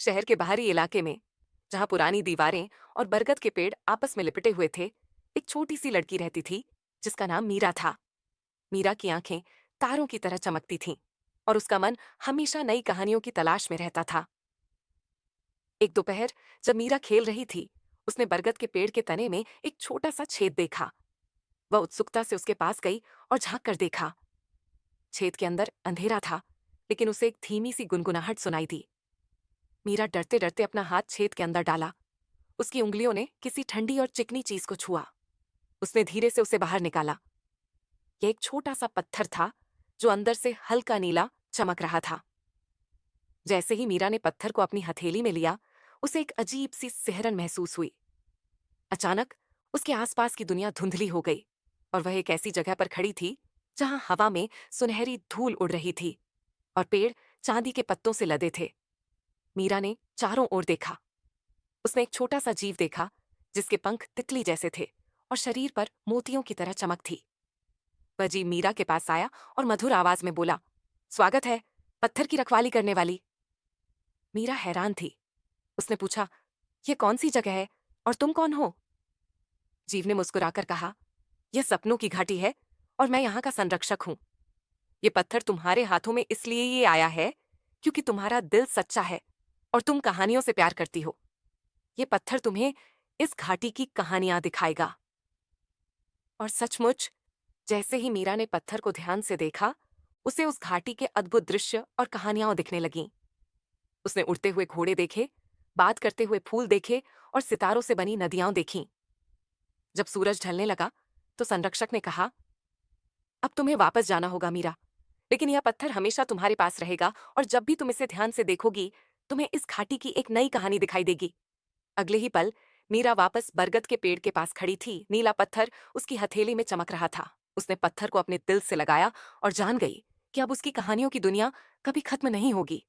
शहर के बाहरी इलाके में, जहां पुरानी दीवारें और बरगद के पेड़ आपस में लिपटे हुए थे, एक छोटी सी लड़की रहती थी जिसका नाम मीरा था। मीरा की आंखें तारों की तरह चमकती थीं और उसका मन हमेशा नई कहानियों की तलाश में रहता था। एक दोपहर जब मीरा खेल रही थी, उसने बरगद के पेड़ के तने में एक छोटा सा छेद देखा। वह उत्सुकता से उसके पास गई और झांक कर देखा। छेद के अंदर अंधेरा था, लेकिन उसे एक धीमी सी गुनगुनाहट सुनाई दी। मीरा डरते डरते अपना हाथ छेद के अंदर डाला। उसकी उंगलियों ने किसी ठंडी और चिकनी चीज को छुआ। उसने धीरे से उसे बाहर निकाला। यह एक छोटा सा पत्थर था जो अंदर से हल्का नीला चमक रहा था। जैसे ही मीरा ने पत्थर को अपनी हथेली में लिया, उसे एक अजीब सी सिहरन महसूस हुई। अचानक उसके आसपास की दुनिया धुंधली हो गई और वह एक ऐसी जगह पर खड़ी थी जहां हवा में सुनहरी धूल उड़ रही थी और पेड़ चांदी के पत्तों से लदे थे। मीरा ने चारों ओर देखा। उसने एक छोटा सा जीव देखा जिसके पंख तितली जैसे थे और शरीर पर मोतियों की तरह चमक थी। वह जीव मीरा के पास आया और मधुर आवाज में बोला, स्वागत है, पत्थर की रखवाली करने वाली। मीरा हैरान थी। उसने पूछा, यह कौन सी जगह है और तुम कौन हो? जीव ने मुस्कुराकर कहा, यह सपनों की घाटी है और मैं यहाँ का संरक्षक हूँ। ये पत्थर तुम्हारे हाथों में इसलिए ये आया है क्योंकि तुम्हारा दिल सच्चा है और तुम कहानियों से प्यार करती हो। ये पत्थर तुम्हें इस घाटी की कहानियां दिखाएगा। और सचमुच, जैसे ही मीरा ने पत्थर को ध्यान से देखा, उसे उस घाटी के अद्भुत दृश्य और कहानियां दिखने लगीं। उसने उड़ते हुए घोड़े देखे, बात करते हुए फूल देखे और सितारों से बनी नदियां देखीं। जब सूरज ढलने लगा, तो संरक्षक ने कहा, अब तुम्हें वापस जाना होगा मीरा, लेकिन यह पत्थर हमेशा तुम्हारे पास रहेगा और जब भी तुम इसे ध्यान से देखोगी, तुम्हें इस घाटी की एक नई कहानी दिखाई देगी। अगले ही पल मीरा वापस बरगद के पेड़ के पास खड़ी थी। नीला पत्थर उसकी हथेली में चमक रहा था। उसने पत्थर को अपने दिल से लगाया और जान गई कि अब उसकी कहानियों की दुनिया कभी खत्म नहीं होगी।